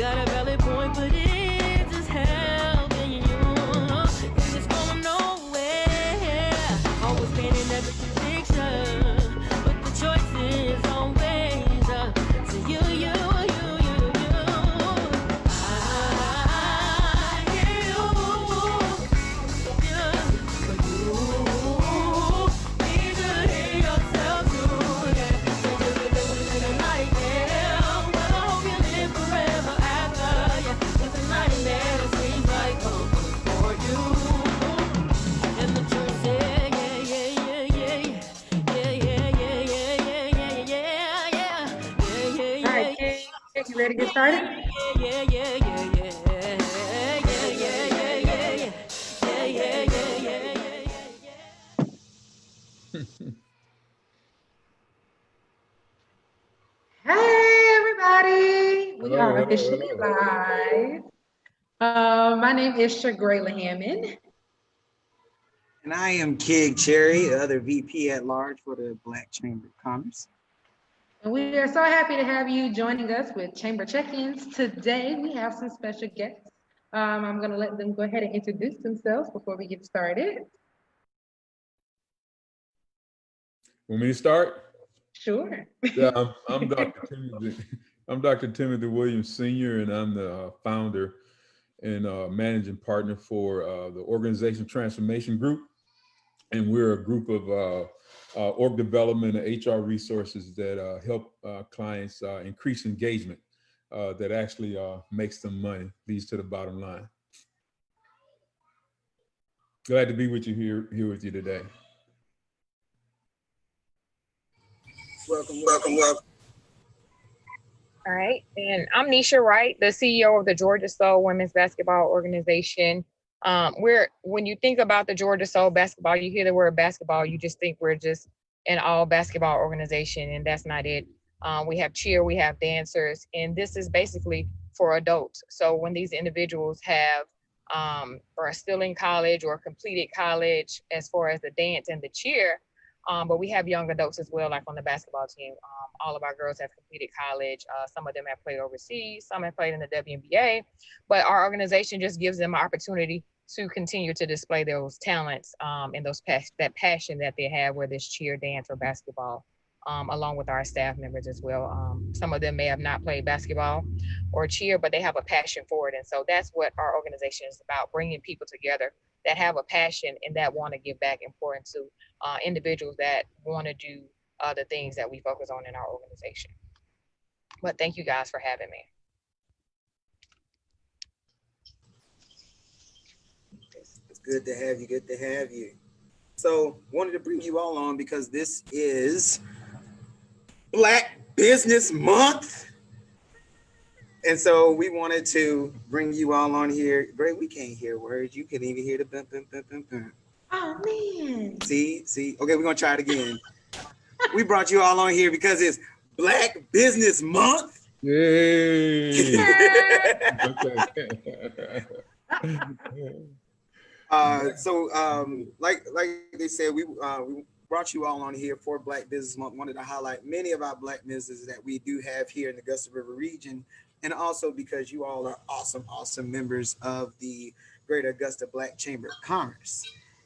got a valid point, but it's just helping you. Cause it's going nowhere. Always painting every picture, but the choice is always to you. You ready to get started? Hey, everybody. We are officially live. My name is Shagrayla Hammond. And I am Kig Cherry, other VP at large for the Black Chamber of Commerce. And we are so happy to have you joining us with Chamber Check-ins. Today, we have some special guests. I'm going to let them go ahead and introduce themselves before we get started. Want me to start? Sure. Yeah, I'm Dr. Timothy. I'm Dr. Timothy Williams Sr., and I'm the founder and managing partner for the Organization Transformation Group. And we're a group of org development and HR resources that help clients increase engagement that actually makes them money, leads to the bottom line. Glad to be with you here with you today. Welcome. All right, and I'm Nesia Wright, the CEO of the Georgia Soul Women's Basketball Organization. When you think about the Georgia Soul basketball, you hear the word basketball, you just think we're just an all basketball organization, and that's not it. We have cheer, we have dancers, and this is basically for adults. So when these individuals have or are still in college or completed college as far as the dance and the cheer, but we have young adults as well, like on the basketball team. All of our girls have completed college. Some of them have played overseas, some have played in the WNBA, but our organization just gives them an opportunity to continue to display those talents and that passion that they have, whether it's cheer, dance, or basketball, along with our staff members as well. Some of them may have not played basketball or cheer, but they have a passion for it. And so that's what our organization is about, bringing people together that have a passion and that want to give back and pour into individuals that want to do the things that we focus on in our organization. But thank you guys for having me. It's good to have you. So wanted to bring you all on because this is Black Business Month. And so we wanted to bring you all on here. Great, we can't hear words. You can even hear the bum, bum, bum, bum, bum. Oh, man. See? Okay, we're going to try it again. We brought you all on here because it's Black Business Month. Yay! Like they said, we brought you all on here for Black Business Month. Wanted to highlight many of our Black businesses that we do have here in the Augusta River region. And also because you all are awesome members of the Greater Augusta Black Chamber of Commerce.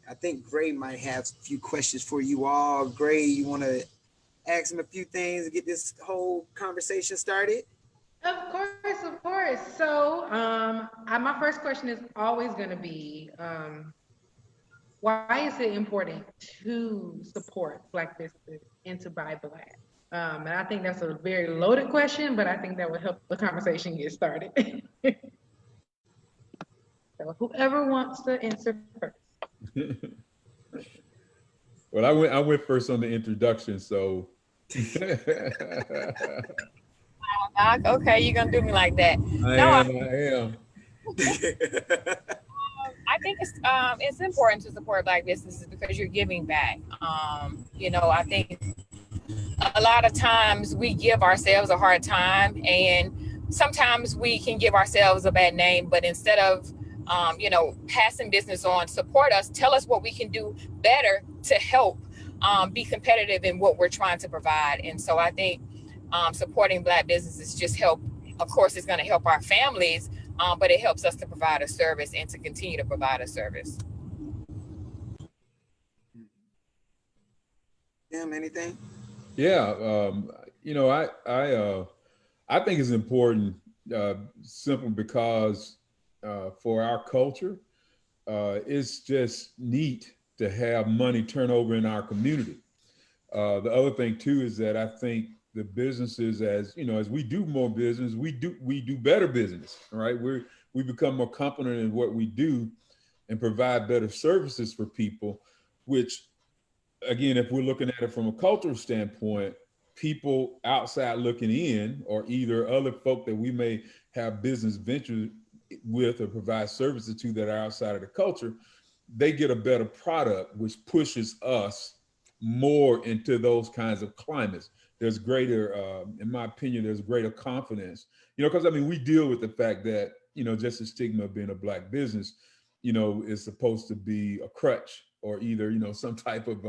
I think Gray might have a few questions for you all. Gray, you want to ask him a few things to get this whole conversation started? Of course. So my first question is always going to be, why is it important to support Black businesses and to buy Black? And I think that's a very loaded question, but I think that would help the conversation get started. So whoever wants to answer first. Well, I went first on the introduction, so. Doc, okay, you're gonna do me like that. I am. I think it's important to support Black businesses because you're giving back. I think a lot of times we give ourselves a hard time, and sometimes we can give ourselves a bad name, but instead of passing business on, support us, tell us what we can do better to help be competitive in what we're trying to provide. And so I think supporting Black businesses just help Of course, it's going to help our families, but it helps us to provide a service and to continue to provide a service. Anything? Yeah, you know, I think it's important, simply because for our culture, it's just neat to have money turn over in our community. The other thing too is that I think the businesses, as you know, as we do more business, we do better business, right? We become more competent in what we do and provide better services for people, which again, if we're looking at it from a cultural standpoint, people outside looking in, or either other folk that we may have business ventures with or provide services to that are outside of the culture, they get a better product, which pushes us more into those kinds of climates. There's greater, in my opinion, there's greater confidence, you know, because I mean, we deal with the fact that, you know, just the stigma of being a Black business, you know, is supposed to be a crutch, or either, you know, some type of,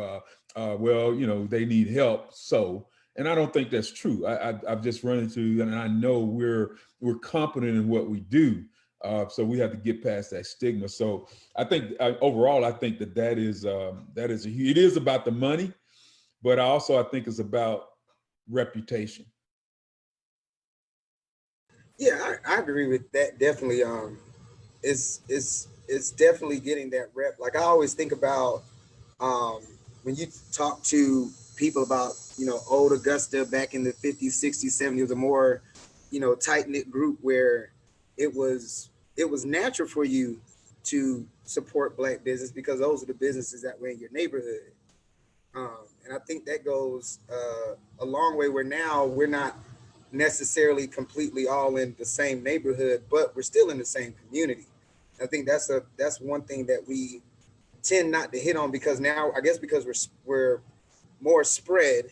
well, you know, they need help. So, and I don't think that's true. I've just run into, and I know we're competent in what we do. So we have to get past that stigma. So I think overall, I think that is it is about the money, but I think it's about reputation. Yeah, I agree with that. Definitely. It's definitely getting that rep. Like I always think about um, when you talk to people about, you know, old Augusta back in the 50s, 60s, 70s, it was a more, you know, tight knit group where it was natural for you to support Black business because those are the businesses that were in your neighborhood. And I think that goes a long way. Where now we're not necessarily completely all in the same neighborhood, but we're still in the same community. I think that's one thing that we tend not to hit on because now I guess because we're more spread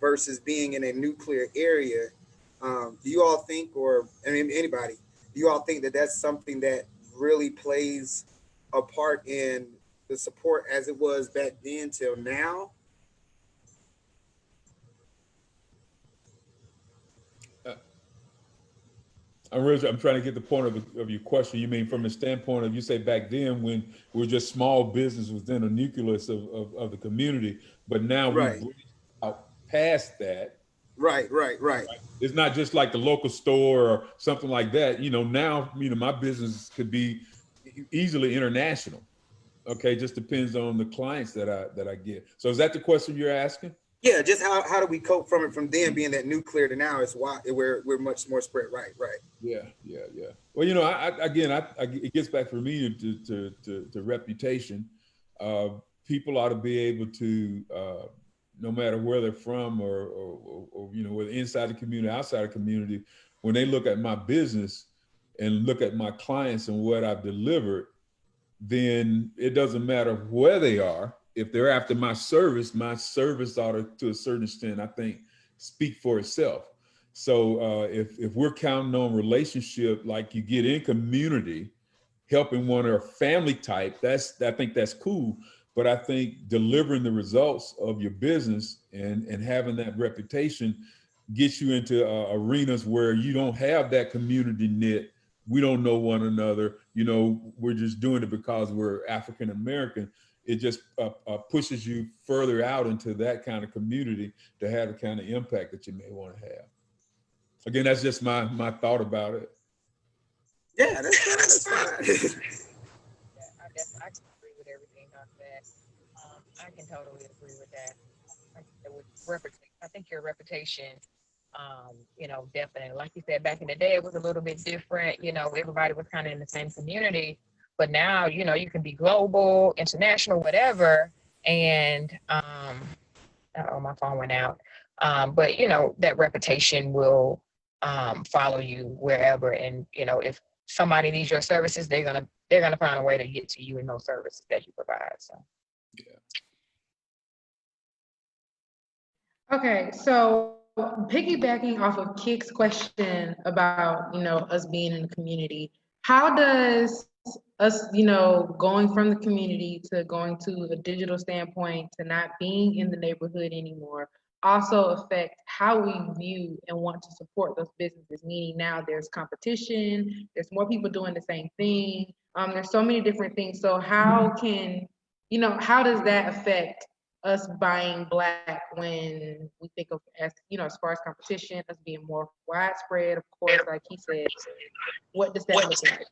versus being in a nuclear area. Do you all think, or I mean anybody, do you all think that that's something that really plays a part in the support as it was back then till now? Uh, I'm trying to get the point of your question. You mean from the standpoint of, you say back then when we were just small business within a nucleus of the community, but now we've Right, branched out past that. right. It's not just like the local store or something like that. You know, now, you know, my business could be easily international. Okay, just depends on the clients that I get. So is that the question you're asking? Yeah, just how do we cope from it from then being that nuclear to now is why we're much more spread. Right. Yeah. Well, you know, it gets back for me to reputation. Uh, People ought to be able to, no matter where they're from, or you know, whether inside the community, outside the community, when they look at my business and look at my clients and what I've delivered, then it doesn't matter where they are. If they're after my service ought to a certain extent, I think, speak for itself. So if we're counting on relationship like you get in community, helping one or family type, I think that's cool. But I think delivering the results of your business and having that reputation gets you into arenas where you don't have that community knit. We don't know one another. You know, we're just doing it because we're African American. It just pushes you further out into that kind of community to have the kind of impact that you may want to have. Again, that's just my thought about it. Yeah, that's fine. That's fine. I can agree with everything on that. I can totally agree with that. I think your reputation, you know, definitely, like you said, back in the day, it was a little bit different. You know, everybody was kind of in the same community, but now, you know, you can be global, international, whatever. And, oh, my phone went out. But you know, that reputation will follow you wherever. And, you know, if somebody needs your services, they're gonna find a way to get to you in those services that you provide. So Okay, so piggybacking off of Kick's question about, you know, us being in the community, how does us, you know, going from the community to going to a digital standpoint to not being in the neighborhood anymore, also affect how we view and want to support those businesses. Meaning now there's competition, there's more people doing the same thing. There's so many different things. So how can, how does that affect us buying Black when we think of, as as far as competition, us being more widespread? Of course, like he said, what does that look like?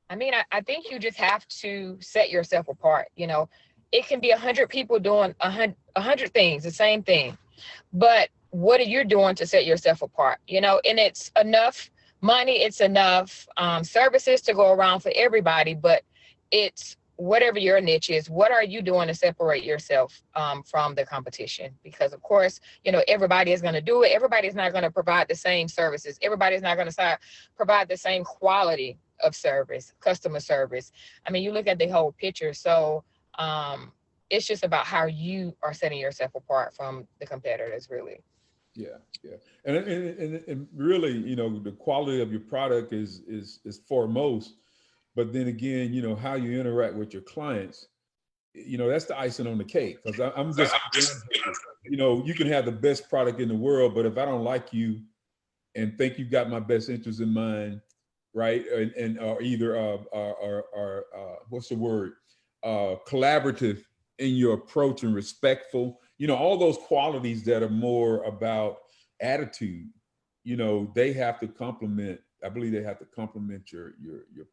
I mean, I think you just have to set yourself apart. It can be 100 people doing 100 things, the same thing, but what are you doing to set yourself apart? And it's enough money, it's enough services to go around for everybody, but it's whatever your niche is, what are you doing to separate yourself from the competition? Because of course, everybody is going to do it. Everybody's not going to provide the same services. Everybody's not going to provide the same quality of service, customer service. I mean, you look at the whole picture. So it's just about how you are setting yourself apart from the competitors, really. Yeah. And really, the quality of your product is foremost. But then again, how you interact with your clients, that's the icing on the cake. Because I'm just, you can have the best product in the world, but if I don't like you and think you've got my best interest in mind, right? And or either what's the word? Collaborative in your approach and respectful, all those qualities that are more about attitude, they have to complement. I believe they have to complement your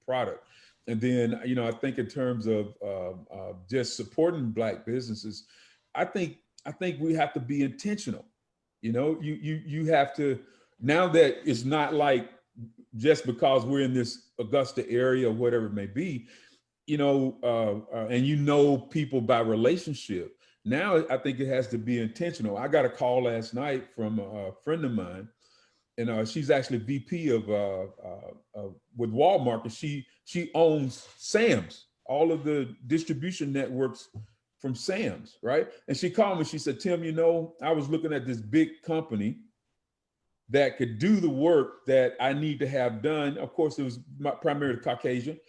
product. And then, I think in terms of just supporting Black businesses, I think we have to be intentional. You have to, now that it's not like just because we're in this Augusta area or whatever it may be, and people by relationship. Now I think it has to be intentional. I got a call last night from a friend of mine, and she's actually VP of with Walmart, and she owns Sam's, all of the distribution networks from Sam's, right? And she called me. She said, "Tim, I was looking at this big company that could do the work that I need to have done." Of course, it was primarily Caucasian.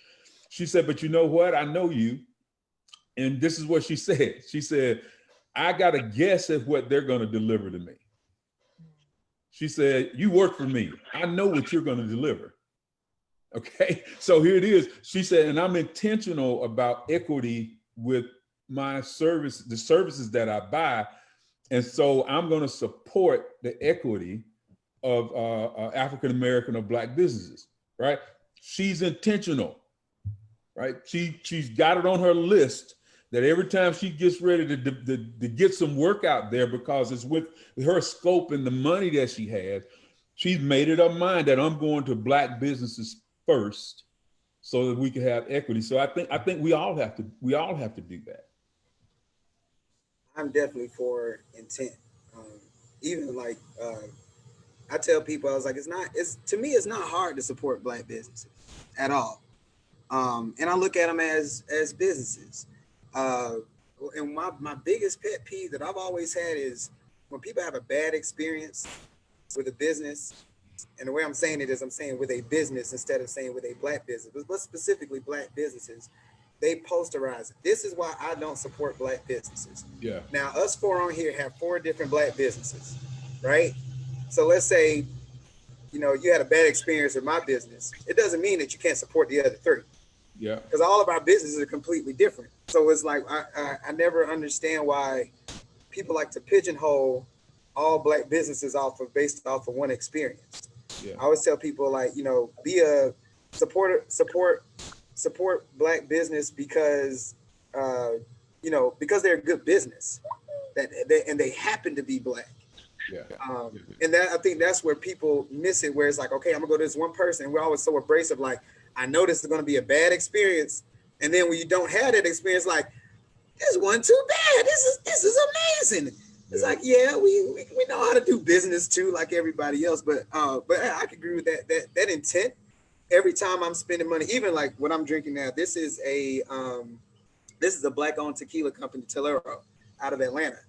She said, "But you know what? I know you." And this is what she said. She said, "I got to guess at what they're going to deliver to me." She said, "You work for me. I know what you're going to deliver." Okay. So here it is. She said, "And I'm intentional about equity with my service, the services that I buy. And so I'm going to support the equity of African-American or Black businesses," right? She's intentional, right? She's got it on her list that every time she gets ready to get some work out there, because it's with her scope and the money that she has, she's made it up mind that I'm going to Black businesses first so that we can have equity. So I think we all have to do that. I'm definitely for intent. Even like I tell people, I was like, to me, it's not hard to support Black businesses at all. And I look at them as businesses. And my biggest pet peeve that I've always had is when people have a bad experience with a business, and the way I'm saying it is I'm saying with a business instead of saying with a Black business, but specifically Black businesses, they posterize it. This is why I don't support Black businesses. Yeah. Now, us four on here have 4 different Black businesses, right? So let's say, you had a bad experience with my business. It doesn't mean that you can't support the other 3. Yeah. Because all of our businesses are completely different. So it's like, I never understand why people like to pigeonhole all Black businesses based off of one experience. Yeah. I always tell people, like, be a support Black business because, because they're a good business and they happen to be Black. Yeah. And I think that's where people miss it, where it's like, okay, I'm gonna go to this one person, and we're always so abrasive, like, I know this is gonna be a bad experience, and then when you don't have that experience, like, this wasn't too bad. This is amazing. It's like, yeah, we know how to do business too, like everybody else, but I can agree with that intent. Every time I'm spending money, even like what I'm drinking now, this is a Black-owned tequila company, Tolero, out of Atlanta.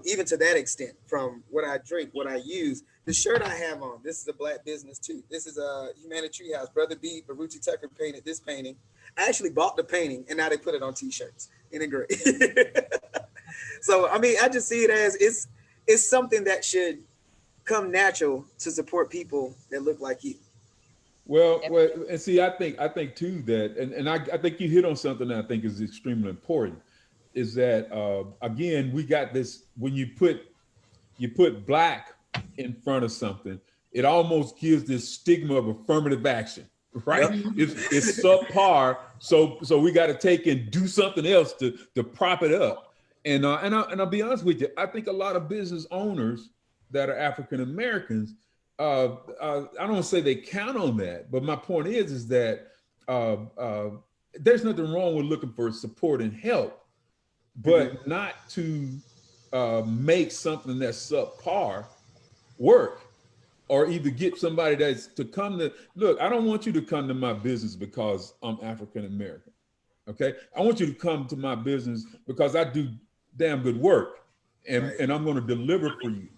Even to that extent, from what I drink, what I use, the shirt I have on, this is a Black business too. This is a Humana Treehouse. Brother B, Baruchi Tucker painted this painting. I actually bought the painting, and now they put it on t-shirts in a gray. So, I mean, I just see it as it's something that should come natural to support people that look like you. Well, and see, I think too that, and I think you hit on something that I think is extremely important, is that again, we got this, when you put black in front of something, it almost gives this stigma of affirmative action, right? Yep. It's subpar, so we got to take and do something else to prop it up. And I'll be honest with you, I think a lot of business owners that are African Americans, I don't want to say they count on that, but my point is that there's nothing wrong with looking for support and help, but not to make something that's subpar work, or either get somebody that's to come to, look, I don't want you to come to my business because I'm African American, okay? I want you to come to my business because I do damn good work, and I'm gonna deliver for you.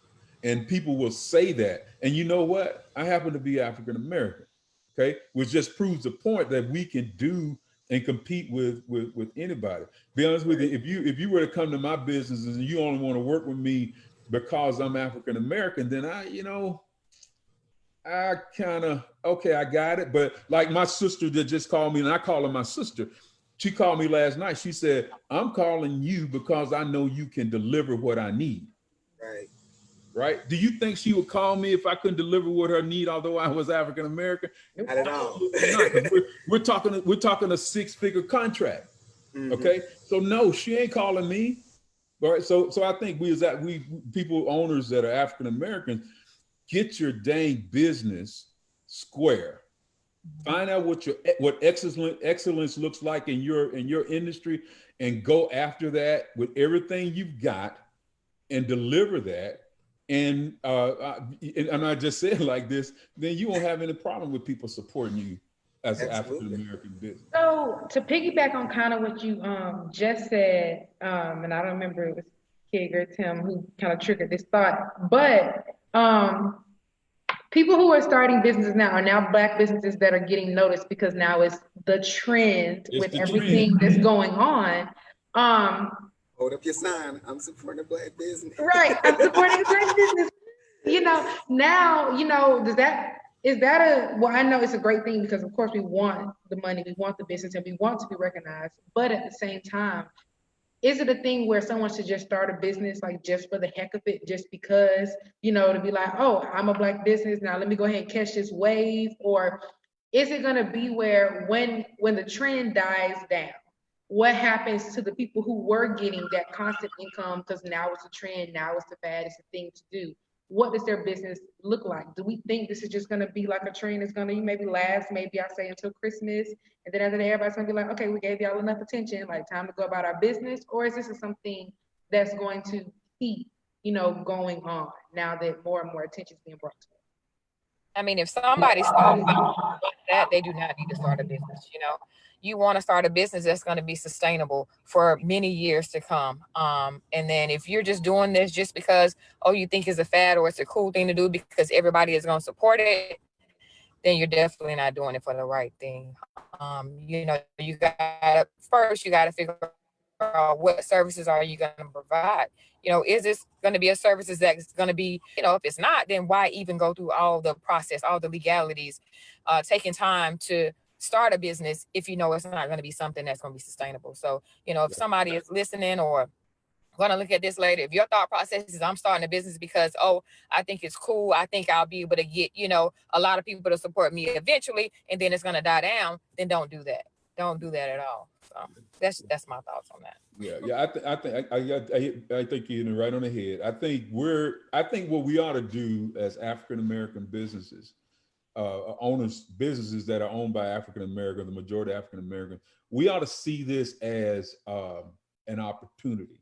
And people will say that. And you know what? I happen to be African American, okay? Which just proves the point that we can do and compete with anybody. Be honest with you, if you were to come to my businesses and you only want to work with me because I'm African American, then I kind of, okay, I got it. But like my sister that just called me, and I call her my sister, she called me last night. She said, I'm calling you because I know you can deliver what I need. Right? Do you think she would call me if I couldn't deliver what her need, although I was African American? Not at all. We're talking a 6-figure contract. Okay, so no, she ain't calling me. All right, so I think we people owners that are African Americans, get your dang business square. Find out what excellence looks like in your industry, and go after that with everything you've got, and deliver that. And I just said like this, then you won't have any problem with people supporting you as an African American business. So to piggyback on kind of what you just said, and I don't remember it was Kig or Tim who kind of triggered this thought, but people who are starting businesses now are now Black businesses that are getting noticed because now it's the trend with everything that's going on. Hold up your sign. I'm supporting a Black business. Right. I'm supporting a Black business. Now, well, I know it's a great thing because of course we want the money, we want the business, and we want to be recognized. But at the same time, is it a thing where someone should just start a business like just for the heck of it, just because, to be like, oh, I'm a Black business, now let me go ahead and catch this wave? Or is it gonna be where when the trend dies down, what happens to the people who were getting that constant income because now it's a trend, now it's the fad, it's a thing to do? What does their business look like? Do we think this is just going to be like a trend that's going to maybe last, maybe I say until Christmas, and then after that everybody's going to be like, okay, we gave y'all enough attention, like time to go about our business? Or is this something that's going to keep, going on now that more and more attention is being brought to it? I mean, if somebody starts that, they do not need to start a business. You want to start a business that's going to be sustainable for many years to come. And then if you're just doing this just because, you think it's a fad or it's a cool thing to do because everybody is going to support it, then you're definitely not doing it for the right thing. You got to figure out what services are you going to provide. Is this going to be a services that's going to be, if it's not, then why even go through all the process, all the legalities, taking time to start a business if it's not going to be something that's going to be sustainable. So, if somebody is listening or going to look at this later, if your thought process is I'm starting a business because, I think it's cool, I think I'll be able to get, a lot of people to support me eventually, and then it's going to die down, then don't do that. Don't do that at all. So that's my thoughts on that. Yeah. I think you're hitting it right on the head. I think what we ought to do as African American businesses, owners, businesses that are owned by African American, the majority African American, we ought to see this as an opportunity.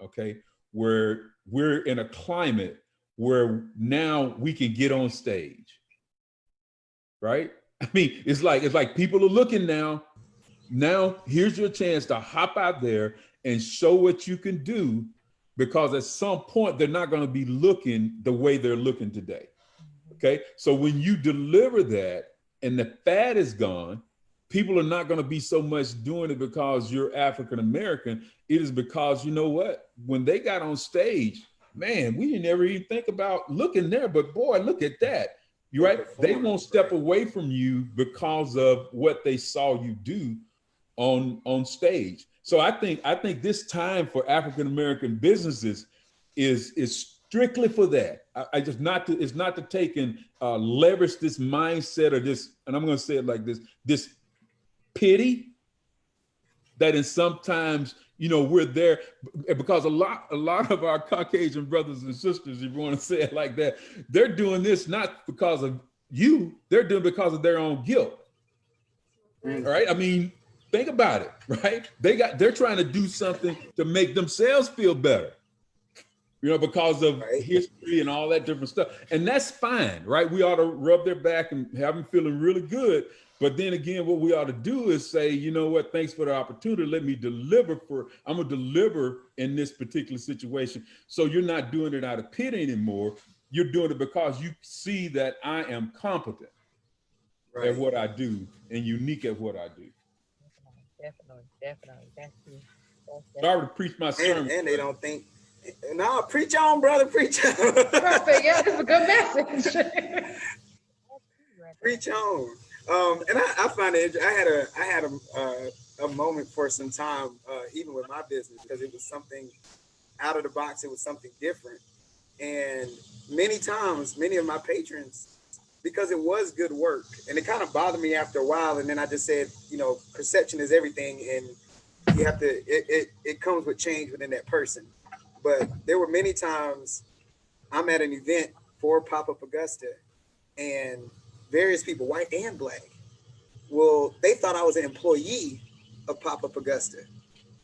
Okay, where we're in a climate where now we can get on stage, right? I mean, it's like people are looking now. Now here's your chance to hop out there and show what you can do, because at some point they're not going to be looking the way they're looking today. Okay, so when you deliver that and the fad is gone, people are not going to be so much doing it because you're African American. It is because, you know what? When they got on stage, man, we didn't ever even think about looking there, but boy, look at that. You're right. They won't step away from you because of what they saw you do on stage. So I think this time for African American businesses is strictly for that. I just it's not to take and leverage this mindset or this, and I'm going to say it like this pity that is sometimes, we're there because a lot of our Caucasian brothers and sisters, if you want to say it like that, they're doing this not because of you, they're doing it because of their own guilt. Right? I mean, think about it, right? They're trying to do something to make themselves feel better, because of history and all that different stuff. And that's fine, right? We ought to rub their back and have them feeling really good. But then again, what we ought to do is say, you know what, thanks for the opportunity. Let me deliver I'm gonna deliver in this particular situation. So you're not doing it out of pity anymore. You're doing it because you see that I am competent at what I do and unique at what I do. Definitely. That's true. Sorry to preach my sermon. And they don't think, no, preach on, brother, preach on. Perfect. Yeah, it's a good message. Preach on. And I find it. I had a moment for some time, even with my business, because it was something out of the box. It was something different, and many times, many of my patrons, because it was good work, and it kind of bothered me after a while. And then I just said, perception is everything, and you have to. It comes with change within that person. But there were many times I'm at an event for Pop-Up Augusta, and various people, white and black, they thought I was an employee of Pop-Up Augusta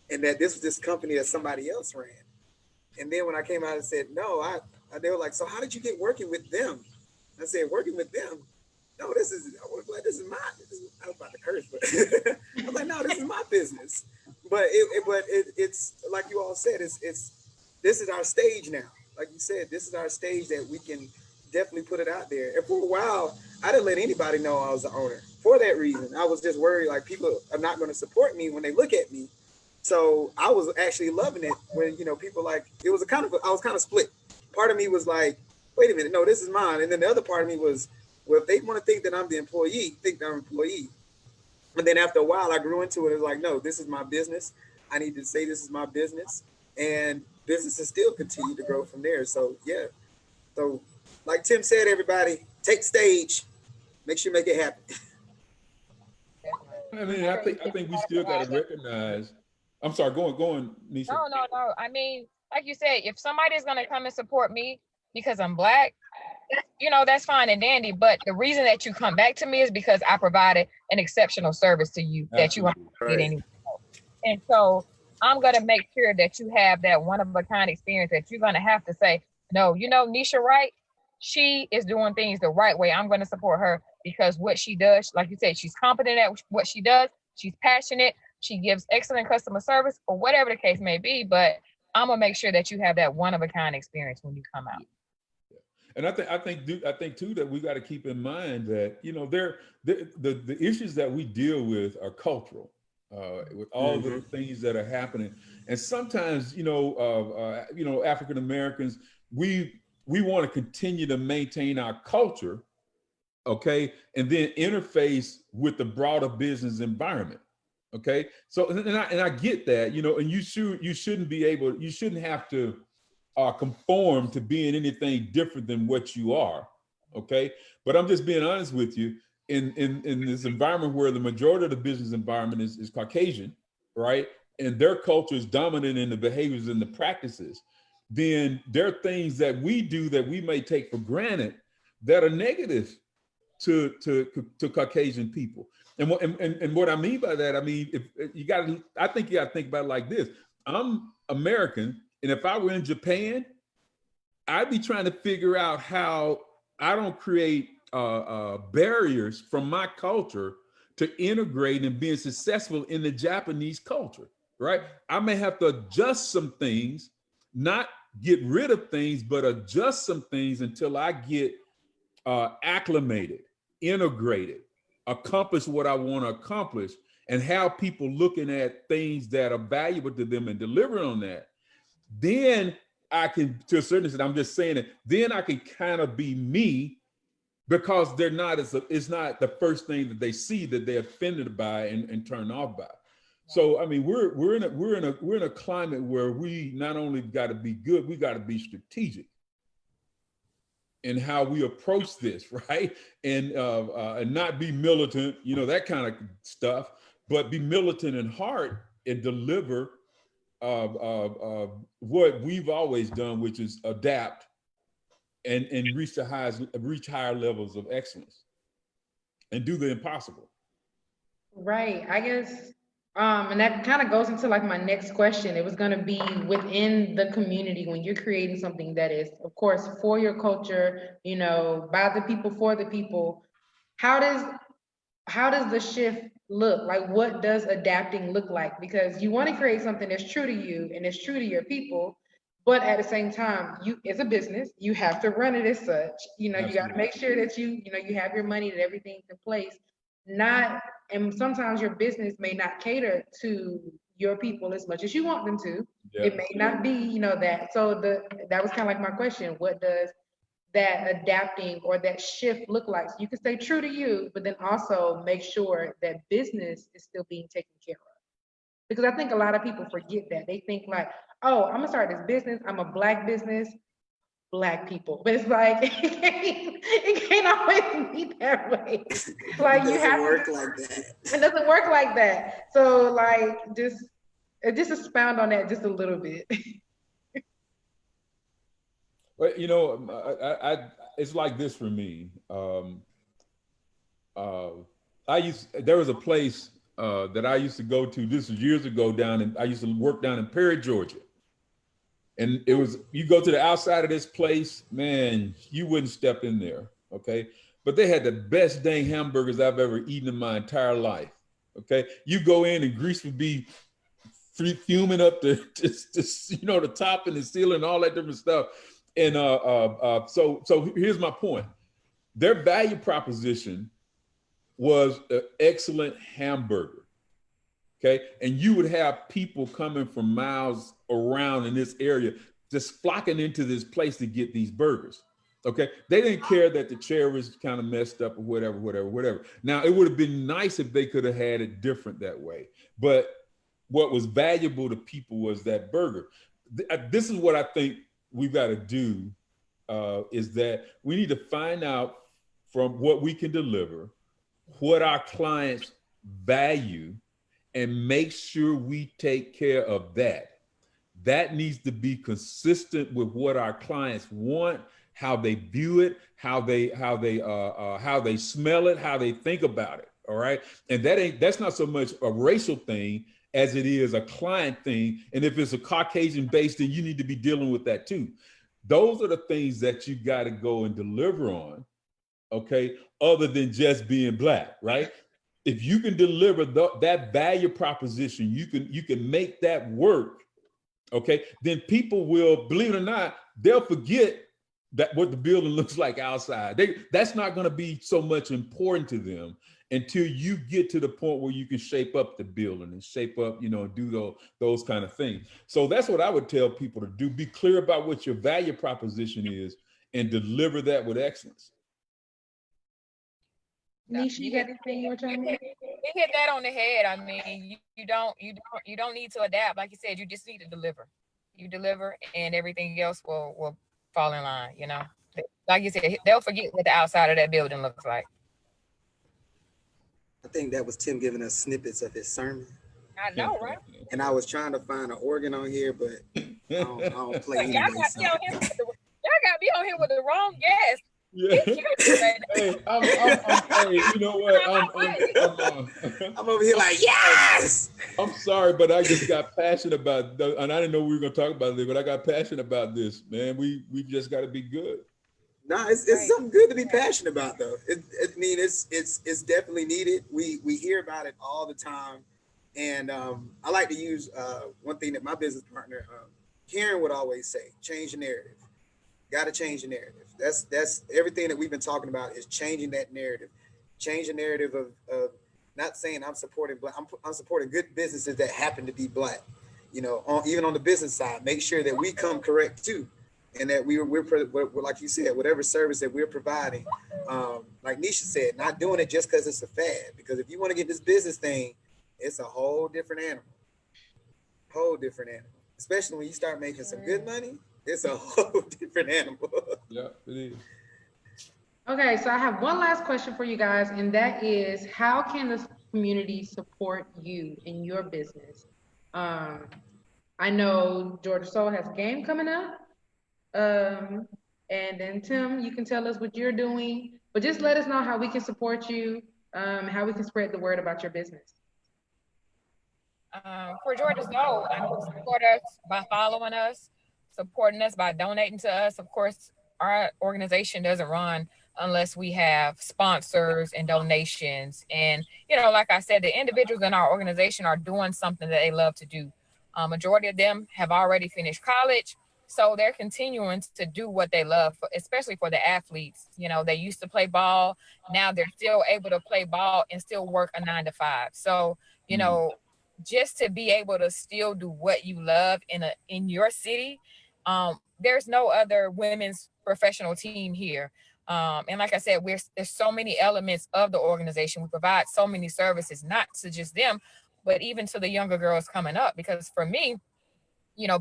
and that this was this company that somebody else ran. And then when I came out and said, no, they were like, so how did you get working with them? I said, working with them? No, this is my, I was about to curse, but I was like, no, this is my business. But it's like you all said, this is our stage now. Like you said, this is our stage that we can definitely put it out there. And for a while, I didn't let anybody know I was the owner. For that reason, I was just worried like people are not going to support me when they look at me. So I was actually loving it when, people like, I was kind of split. Part of me was like, wait a minute, no, this is mine. And then the other part of me was, well, if they want to think that I'm the employee, think that I'm an employee. And then after a while, I grew into it. It was like, no, this is my business. I need to say this is my business. And businesses still continue to grow from there. So, yeah. So, like Tim said, everybody, take stage. Make sure you make it happen. I mean, I think we still got to recognize. I'm sorry, go on, Nesia. No. I mean, like you said, if somebody's going to come and support me because I'm black, that's fine and dandy. But the reason that you come back to me is because I provided an exceptional service to you that you want to get anywhere. And so I'm going to make sure that you have that one-of-a-kind experience that you're going to have to say, no, Nesia Wright, she is doing things the right way. I'm going to support her because what she does, like you said, she's competent at what she does. She's passionate. She gives excellent customer service or whatever the case may be. But I'm going to make sure that you have that one-of-a-kind experience when you come out. And I think too that we got to keep in mind that the issues that we deal with are cultural, with all the things that are happening, and sometimes African Americans we want to continue to maintain our culture, okay, and then interface with the broader business environment, okay. So and I get that, and you shouldn't have to conform to being anything different than what you are, okay? But I'm just being honest with you, in this environment where the majority of the business environment is Caucasian, right? And their culture is dominant in the behaviors and the practices, then there are things that we do that we may take for granted that are negative to Caucasian people. And what I mean by that, I mean, I think you got to think about it like this. I'm American, and if I were in Japan, I'd be trying to figure out how I don't create barriers from my culture to integrate and being successful in the Japanese culture, right? I may have to adjust some things, not get rid of things, but adjust some things until I get acclimated, integrated, accomplish what I want to accomplish, and have people looking at things that are valuable to them and delivering on that. Then I can, to a certain extent, I'm just saying it, then I can kind of be me, because they're not it's not the first thing that they see that they're offended by and turned off by. So I mean, we're in a climate where we not only got to be good, we got to be strategic in how we approach this, right? And not be militant, you know, that kind of stuff, but be militant in heart and deliver what we've always done, which is adapt and reach higher levels of excellence and do the impossible. Right. I guess, and that kind of goes into like my next question. It was going to be within the community when you're creating something that is, of course, for your culture, you know, by the people, for the people. How does the shift look? Like, what does adapting look like? Because you want to create something that's true to you and it's true to your people, but at the same time, you, as a business, you have to run it as such. You know, you got to Absolutely. make sure that you know, you have your money, that everything's in place. Not, and sometimes your business may not cater to your people as much as you want them to. Yeah. It may not be, you know, that. So that was kind of like my question. What does that adapting or that shift look like? So you can stay true to you, but then also make sure that business is still being taken care of. Because I think a lot of people forget that. They think like, oh, I'm gonna start this business. I'm a Black business, Black people. But it's like it can't always be that way. Like you have work to, like that. it doesn't work like that. So like just expound on that just a little bit. But you know, it's like this for me. There was a place that I used to go to. This was years ago I used to work down in Perry, Georgia. And it was, you go to the outside of this place, man, you wouldn't step in there, okay? But they had the best dang hamburgers I've ever eaten in my entire life, okay? You go in and grease would be fuming up the, you know, the top and the ceiling, all that different stuff. And so here's my point. Their value proposition was an excellent hamburger, okay? And you would have people coming from miles around in this area just flocking into this place to get these burgers, okay? They didn't care that the chair was kind of messed up or whatever. Now, it would have been nice if they could have had it different that way. But what was valuable to people was that burger. This is what I think we've got to do, is that we need to find out from what we can deliver, what our clients value, and make sure we take care of that. That needs to be consistent with what our clients want, how they view it, how they smell it, how they think about it. All right. And that's not so much a racial thing as it is a client thing. And if it's a Caucasian base, then you need to be dealing with that too. Those are the things that you got to go and deliver on, okay, other than just being Black, right? If you can deliver that value proposition, you can make that work, okay, then people will, believe it or not, they'll forget that what the building looks like outside. That's not going to be so much important to them until you get to the point where you can shape up the building and shape up, you know, do those kind of things. So that's what I would tell people to do. Be clear about what your value proposition is and deliver that with excellence. Nesia, you got anything you want to chime in? You hit that on the head. I mean, you don't need to adapt. Like you said, you just need to deliver. You deliver, and everything else will fall in line. You know, like you said, they'll forget what the outside of that building looks like. I think that was Tim giving us snippets of his sermon. I know, right? And I was trying to find an organ on here, but I don't play anyway. Y'all got me on here with the wrong guest. Yeah. Hey, hey, you know what? I'm over here like, yes! I'm sorry, but I just got passionate about, and I didn't know we were going to talk about this, but I got passionate about this, man. We've just got to be good. No, it's right. Something good to be passionate about, though. I mean, it's definitely needed. We hear about it all the time, and I like to use one thing that my business partner Karen would always say: change the narrative. Got to change the narrative. That's everything that we've been talking about is changing that narrative. Change the narrative of not saying I'm supporting Black. I'm supporting good businesses that happen to be Black. even on the business side, make sure that we come correct too. And that we're like you said, whatever service that we're providing, like Nesia said, not doing it just because it's a fad. Because if you want to get this business thing, it's a whole different animal. Whole different animal. Especially when you start making some good money, it's a whole different animal. Yeah, it is. Okay, so I have one last question for you guys, and that is, how can the community support you in your business? I know Georgia Soul has a game coming up. And then Tim, you can tell us what you're doing, but just let us know how we can support you, how we can spread the word about your business. For Georgia Soul, I know support us by following us, supporting us by donating to us. Of course, our organization doesn't run unless we have sponsors and donations. And, like I said, the individuals in our organization are doing something that they love to do. Majority of them have already finished college. So they're continuing to do what they love, especially for the athletes. They used to play ball. Now they're still able to play ball and still work a 9 to 5. So, just to be able to still do what you love in your city. There's no other women's professional team here. And like I said, there's so many elements of the organization. We provide so many services, not to just them, but even to the younger girls coming up. Because for me,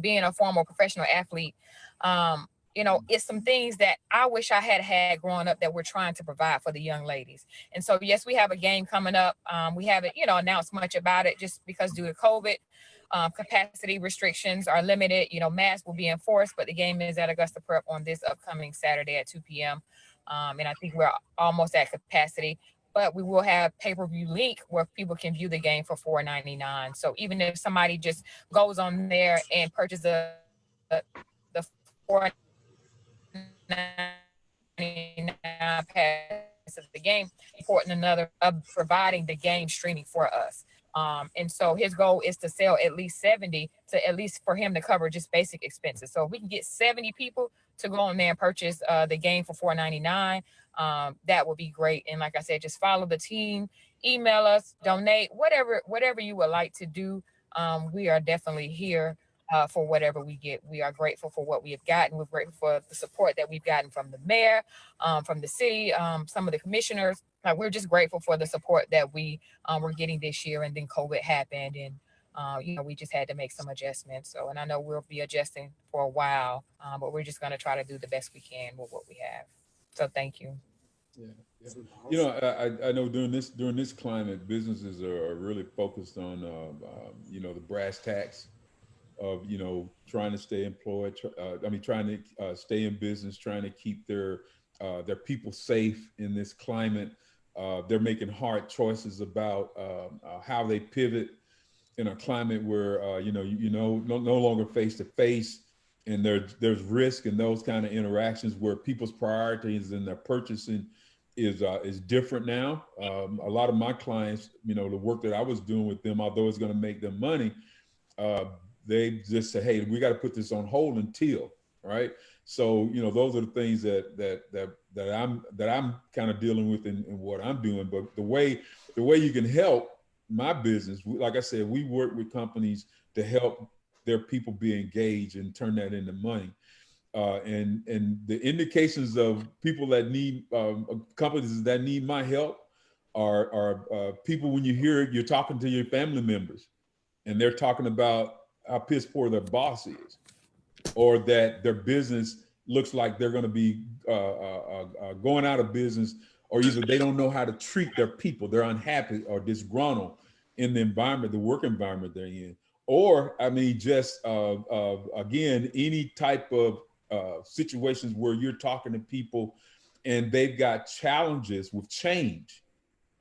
being a former professional athlete, it's some things that I wish I had growing up that we're trying to provide for the young ladies. And so, yes, we have a game coming up. We haven't, announced much about it just because due to COVID, capacity restrictions are limited. Masks will be enforced, but the game is at Augusta Prep on this upcoming Saturday at 2 p.m. And I think we're almost at capacity. But we will have pay-per-view link where people can view the game for $4.99. So even if somebody just goes on there and purchases the $4.99 pass of the game, important another of providing the game streaming for us. And so his goal is to sell at least 70 to at least for him to cover just basic expenses. So if we can get 70 people to go on there and purchase the game for $4.99, that would be great. And like I said, just follow the team, email us, donate, whatever you would like to do. We are definitely here for whatever we get. We are grateful for what we have gotten. We're grateful for the support that we've gotten from the mayor, from the city, some of the commissioners. We're just grateful for the support that we were getting this year. And then COVID happened, and we just had to make some adjustments. So, and I know we'll be adjusting for a while, but we're just going to try to do the best we can with what we have. So thank you. Yeah. I know during this climate, businesses are really focused on the brass tacks of trying to stay employed. Trying to stay in business, trying to keep their people safe in this climate. They're making hard choices about how they pivot in a climate where no longer face to face, and there's risk in those kind of interactions where people's priorities and their purchasing is different now. A lot of my clients, the work that I was doing with them, although it's going to make them money, they just say, hey, we got to put this on hold until, right? So, those are the things that I'm kind of dealing with in what I'm doing. But the way you can help my business, like I said, we work with companies to help their people be engaged and turn that into money. And the indications of people that need companies that need my help are people when you're talking to your family members and they're talking about how piss poor their boss is, or that their business looks like they're going to be going out of business, or either they don't know how to treat their people, they're unhappy or disgruntled in the environment, the work environment they're in, or just again, any type of situations where you're talking to people and they've got challenges with change.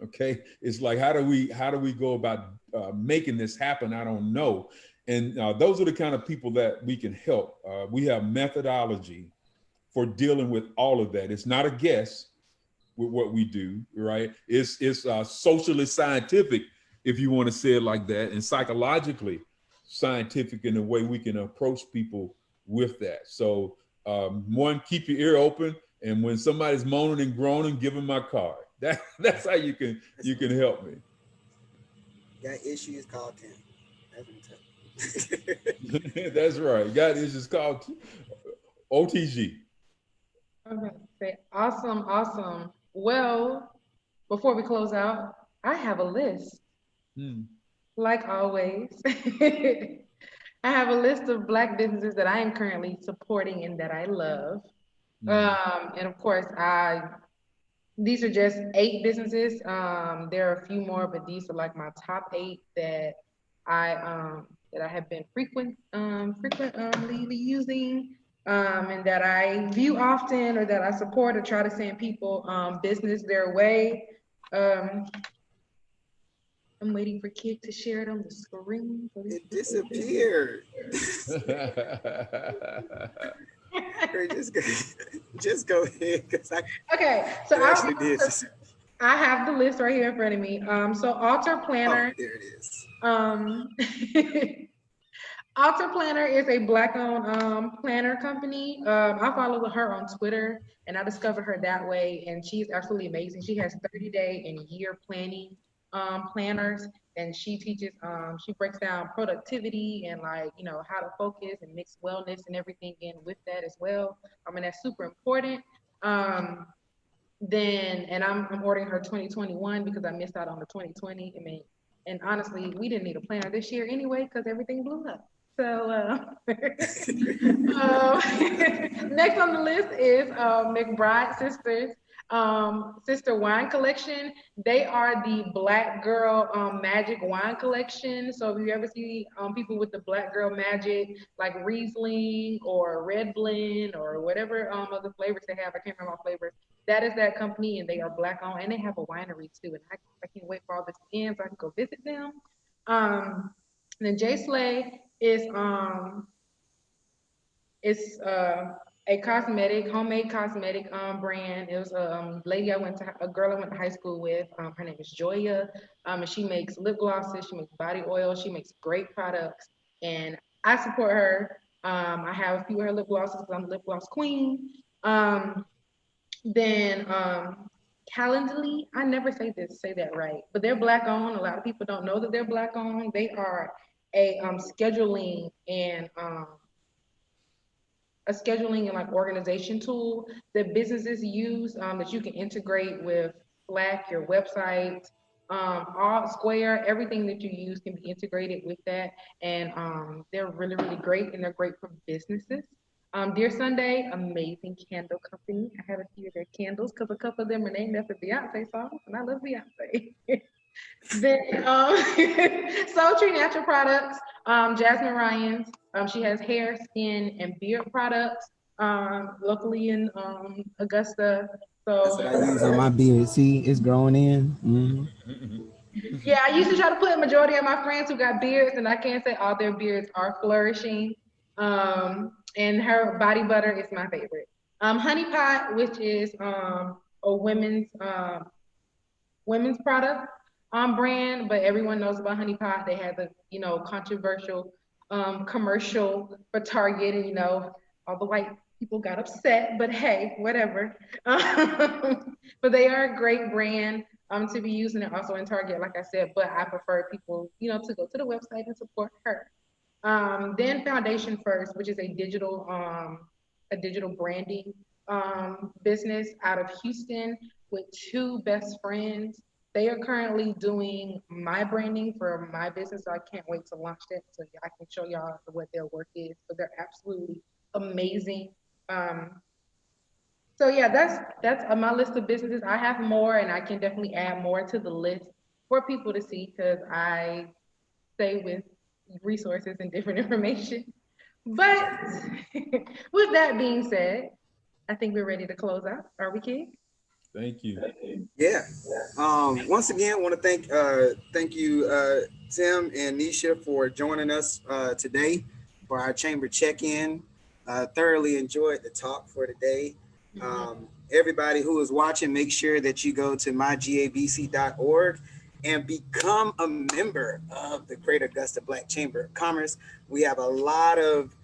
Okay, it's like how do we go about making this happen? I don't know. And those are the kind of people that we can help. We have methodology for dealing with all of that. It's not a guess with what we do, right? It's socially scientific, if you want to say it like that, and psychologically scientific in the way we can approach people with that. So one, keep your ear open, and when somebody's moaning and groaning, give them my card. That's how you can help me. Got issues, call Tim. That's right. God is just called OTG. Okay, say awesome, awesome. Well, before we close out, I have a list, Hmm. like always. I have a list of Black businesses that I am currently supporting and that I love. Hmm. And of course, these are just 8 businesses. There are a few more, but these are like my top 8 that I have been frequently using, and that I view often, or that I support, or try to send people business their way. Um, I'm waiting for Kid to share it on the screen. It disappeared. Or just go ahead, because I Okay, so it actually did just. I have the list right here in front of me. So Altar Oh, Planner. there it is. Um, Altar Planner is a Black-owned planner company. I follow her on Twitter, and I discovered her that way. And she's absolutely amazing. She has 30-day and year planning planners, and she teaches. She breaks down productivity and, like, how to focus and mix wellness and everything in with that as well. I mean, that's super important. Um, and I'm ordering her 2021 because I missed out on the 2020. I mean, and honestly, we didn't need a planner this year anyway because everything blew up. So next on the list is McBride Sisters Sister Wine Collection. They are the Black Girl Magic Wine Collection. So if you ever see people with the Black Girl Magic, like Riesling or Red Blend or whatever other flavors they have, I can't remember all flavors. That is that company, and they are Black owned, and they have a winery too. And I can't wait for all this to end so I can go visit them. And then J Slay is a homemade cosmetic brand. It was a girl I went to high school with. Her name is Joya, and she makes lip glosses, she makes body oil, she makes great products, and I support her. I have a few of her lip glosses because I'm a lip gloss queen. Then Calendly, I never say that right, but they're Black owned. A lot of people don't know that they're Black owned. They are a scheduling and like organization tool that businesses use, that you can integrate with Slack, your website, all Square, everything that you use can be integrated with that. And they're really, really great, and they're great for businesses. Dear Sunday, amazing candle company. I have a few of their candles because a couple of them are named after Beyonce songs, and I love Beyonce. Then Sultry Natural Products, Jasmine Ryans. She has hair, skin, and beard products locally in Augusta. That's So what I use on my beard. See, it's growing in. yeah, I used to try to put a majority of my friends who got beards, and I can't say all their beards are flourishing. And her body butter is my favorite. Honey Pot, which is a women's product brand, but everyone knows about Honey Pot. They had the controversial commercial for Target, and all the white people got upset. But hey, whatever. But they are a great brand to be using it also in Target, like I said. But I prefer people to go to the website and support her. Then Foundation First, which is a digital branding business out of Houston with 2 best friends. They are currently doing my branding for my business, so I can't wait to launch that so I can show y'all what their work is. So they're absolutely amazing. Um, so yeah, that's on my list of businesses. I have more, and I can definitely add more to the list for people to see because I stay with resources and different information. But with that being said, I think we're ready to close out. Are we, King? Thank you. Yeah. Once again, want to thank you, Tim and Nesia, for joining us today for our chamber check-in. Thoroughly enjoyed the talk for today. Everybody who is watching, make sure that you go to mygabc.org and become a member of the Greater Augusta Black Chamber of Commerce. We have a lot of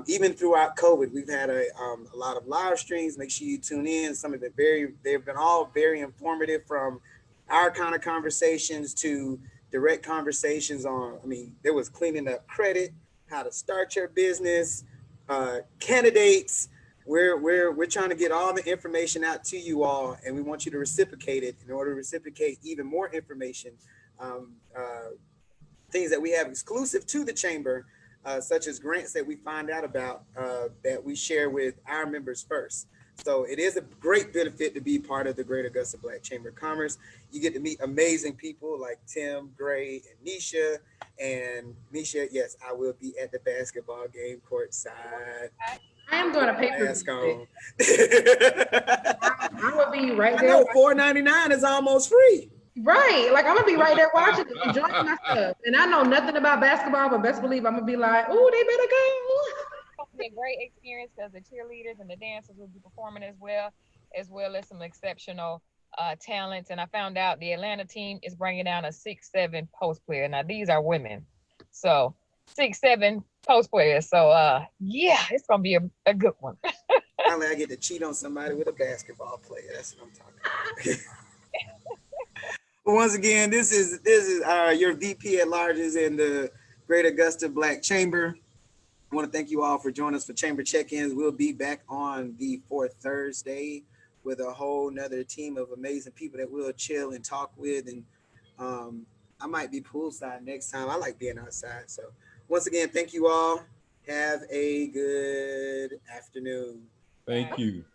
even throughout COVID, we've had a lot of live streams. Make sure you tune in. Some of they've been all very informative, from our kind of conversations to direct conversations on, I mean, there was cleaning up credit, how to start your business, candidates. We're trying to get all the information out to you all, and we want you to reciprocate it. In order to reciprocate even more information, things that we have exclusive to the chamber, such as grants that we find out about, that we share with our members first. So it is a great benefit to be part of the Greater Augusta Black Chamber of Commerce. You get to meet amazing people like Tim, Gray, and Nesia. And Nesia, yes, I will be at the basketball game courtside. I am going to pay for Mask this. on. I will be right I there. know $4.99 is almost free. Right. Like I'm gonna be right there watching it, enjoying myself. And I know nothing about basketball, but best believe I'm gonna be like, oh, they better go. It'll be a great experience because the cheerleaders and the dancers will be performing as well as some exceptional talents. And I found out the Atlanta team is bringing down a 6'7" post player. Now these are women, so 6'7" post players. So yeah, it's gonna be a good one. Finally, I get to cheat on somebody with a basketball player. That's what I'm talking about. Once again, this is your VP at larges in the Greater Augusta Black Chamber. I want to thank you all for joining us for Chamber Check-ins. We'll be back on the fourth Thursday with a whole nother team of amazing people that we'll chill and talk with. And I might be poolside next time. I like being outside. So once again, thank you all. Have a good afternoon. Thank you.